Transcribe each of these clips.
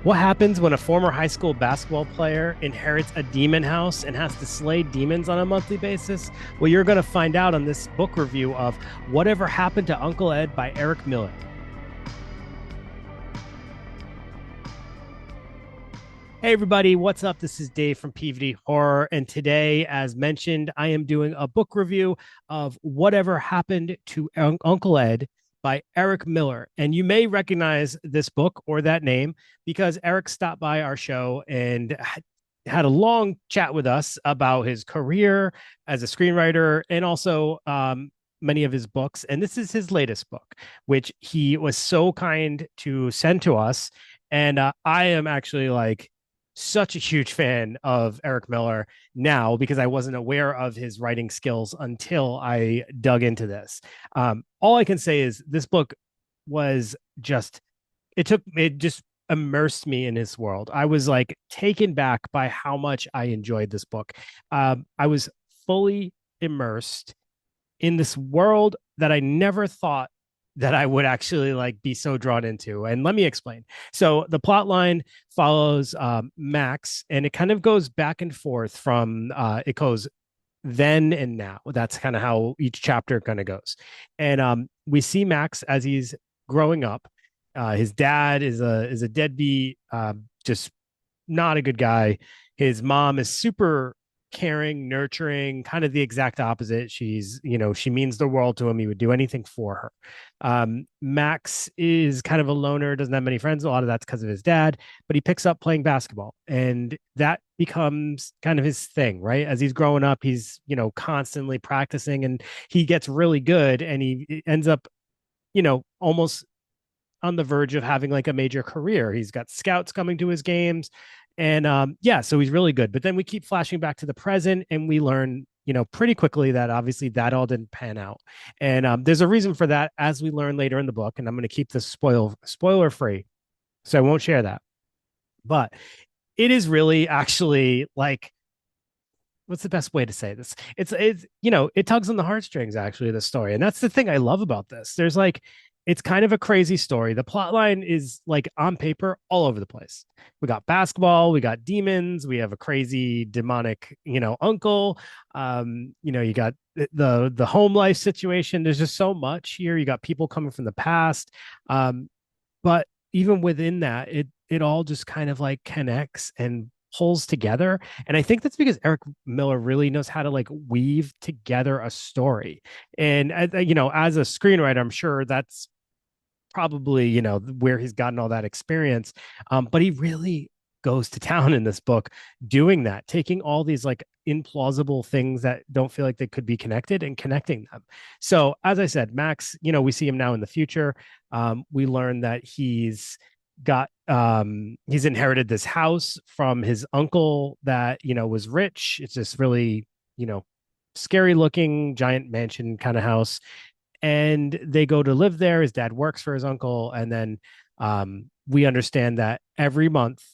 What happens when a former high school basketball player inherits a demon house and has to slay demons on a monthly basis? Well, you're going to find out on this book review of Whatever Happened to Uncle Ed by Eric Miller. Hey, everybody, what's up? This is Dave from PVD Horror. And today, as mentioned, I am doing a book review of Whatever Happened to Uncle Ed by Eric Miller. And you may recognize this book or that name because Eric stopped by our show and had a long chat with us about his career as a screenwriter and also many of his books. And this is his latest book, which he was so kind to send to us. And I am actually like, such a huge fan of Eric Miller now because I wasn't aware of his writing skills until I dug into this. All I can say is this book was just, it just immersed me in his world. I was like taken back by how much I enjoyed this book. I was fully immersed in this world that I never thought that I would actually like be so drawn into. And let me explain. So the plot line follows Max, and it kind of goes back and forth from it goes then and now. That's kind of how each chapter kind of goes. And we see Max as he's growing up. His dad is a deadbeat, just not a good guy. His mom is super caring, nurturing, kind of the exact opposite. She means the world to him. He would do anything for her. Max is kind of a loner, doesn't have many friends. A lot of that's because of his dad, but he picks up playing basketball and that becomes kind of his thing, right? As he's growing up, he's, constantly practicing and he gets really good and he ends up, almost on the verge of having like a major career. He's got scouts coming to his games. And yeah, so he's really good. But then we keep flashing back to the present and we learn, pretty quickly that obviously that all didn't pan out. And there's a reason for that as we learn later in the book. And I'm going to keep this spoiler free. So I won't share that. But it is really actually like, what's the best way to say this? It's it tugs on the heartstrings actually, the story. And that's the thing I love about this. There's like it's kind of a crazy story. The plot line is like on paper all over the place. We got basketball, we got demons, we have a crazy demonic, uncle. You got the home life situation. There's just so much here. You got people coming from the past. But even within that, it all just kind of like connects and pulls together. And I think that's because Eric Miller really knows how to like weave together a story. And as a screenwriter, I'm sure that's probably where he's gotten all that experience. But he really goes to town in this book doing that, taking all these like implausible things that don't feel like they could be connected and connecting them. So as I said, Max, we see him now in the future. We learn that he's inherited this house from his uncle that was rich. It's this really scary looking giant mansion kind of house, and they go to live there. His dad works for his uncle, and then we understand that every month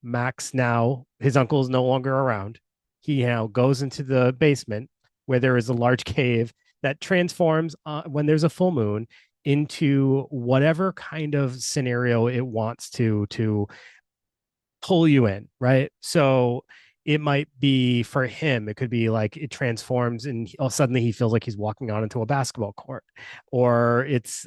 Max, now his uncle is no longer around, he now goes into the basement where there is a large cave that transforms when there's a full moon into whatever kind of scenario it wants to pull you in, right? So it might be for him, it could be like it transforms and suddenly he feels like he's walking on into a basketball court, or it's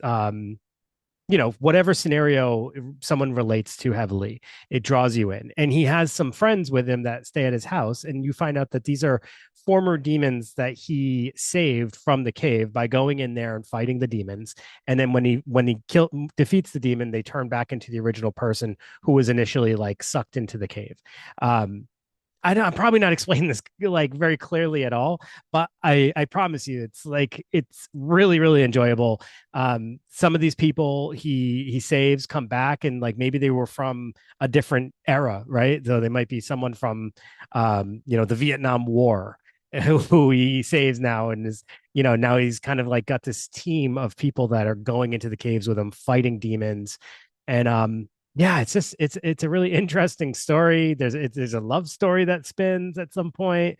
whatever scenario someone relates to heavily, it draws you in. And he has some friends with him that stay at his house, and you find out that these are former demons that he saved from the cave by going in there and fighting the demons. And then when he defeats the demon, they turn back into the original person who was initially like sucked into the cave. I'm probably not explaining this like very clearly at all, but I promise you, it's really really enjoyable. Some of these people he saves come back, and like maybe they were from a different era, right? So they might be someone from the Vietnam War who he saves now, and is now he's kind of like got this team of people that are going into the caves with him fighting demons. And yeah, it's a really interesting story. There's a love story that spins at some point.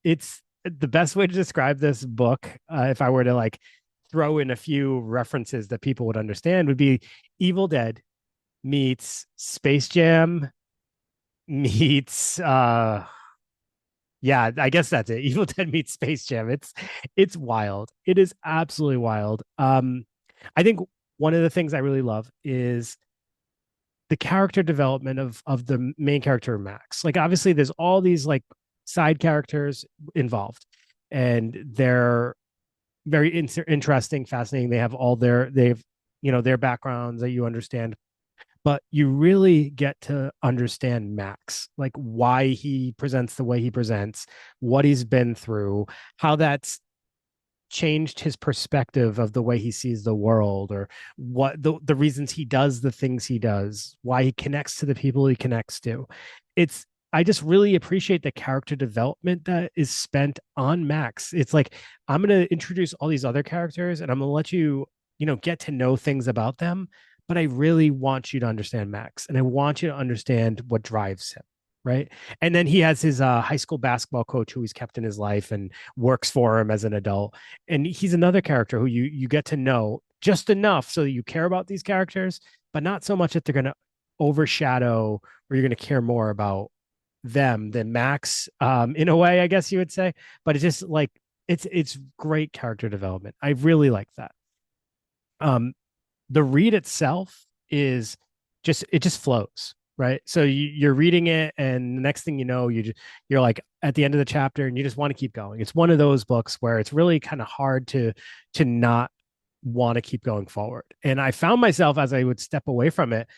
It's the best way to describe this book, if I were to like throw in a few references that people would understand, would be Evil Dead meets Space Jam meets yeah, I guess that's it. Evil Dead meets Space Jam. It's wild. It is absolutely wild. I think one of the things I really love is the character development of the main character Max. Like obviously there's all these like side characters involved and they're very interesting, fascinating. They've their backgrounds that you understand, but you really get to understand Max, like why he presents the way he presents, what he's been through, how that's changed his perspective of the way he sees the world, or what the reasons he does the things he does, why he connects to the people he connects to. It's I just really appreciate the character development that is spent on Max. It's like I'm going to introduce all these other characters and I'm going to let you, get to know things about them, but I really want you to understand Max and I want you to understand what drives him. Right. And then he has his high school basketball coach who he's kept in his life and works for him as an adult. And he's another character who you get to know just enough so that you care about these characters, but not so much that they're going to overshadow or you're going to care more about them than Max, in a way, I guess you would say. But it's just like it's great character development. I really like that. Um, the read itself is it just flows, right? So you're reading it and the next thing you know you're like at the end of the chapter and you just want to keep going. It's one of those books where it's really kind of hard to not want to keep going forward. And I found myself as I would step away from it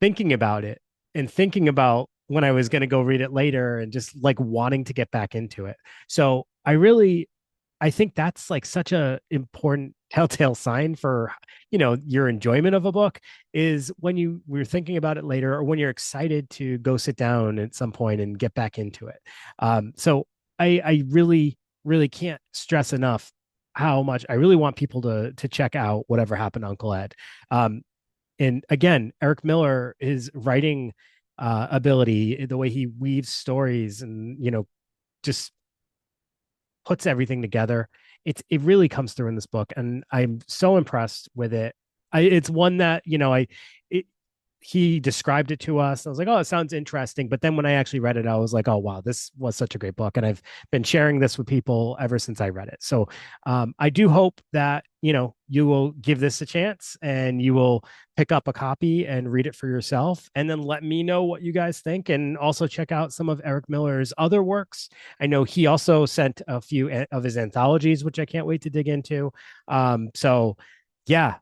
thinking about it and thinking about when I was going to go read it later and just like wanting to get back into it. So I think that's like such a important telltale sign for your enjoyment of a book is when we're thinking about it later or when you're excited to go sit down at some point and get back into it. So I really can't stress enough how much I really want people to check out Whatever Happened to Uncle Ed. And again, Eric Miller, his writing ability, the way he weaves stories and just puts everything together. It really comes through in this book, and I'm so impressed with it. It's one that it, he described it to us. I was like, oh, it sounds interesting. But then when I actually read it, I was like, oh wow, this was such a great book, and I've been sharing this with people ever since I read it. So I do hope that you will give this a chance and you will pick up a copy and read it for yourself, and then let me know what you guys think, and also check out some of Eric Miller's other works. I know he also sent a few of his anthologies, which I can't wait to dig into. So yeah,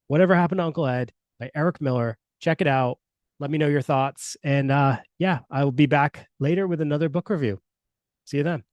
Whatever Happened to Uncle Ed by Eric Miller. Check it out. Let me know your thoughts. And yeah, I will be back later with another book review. See you then.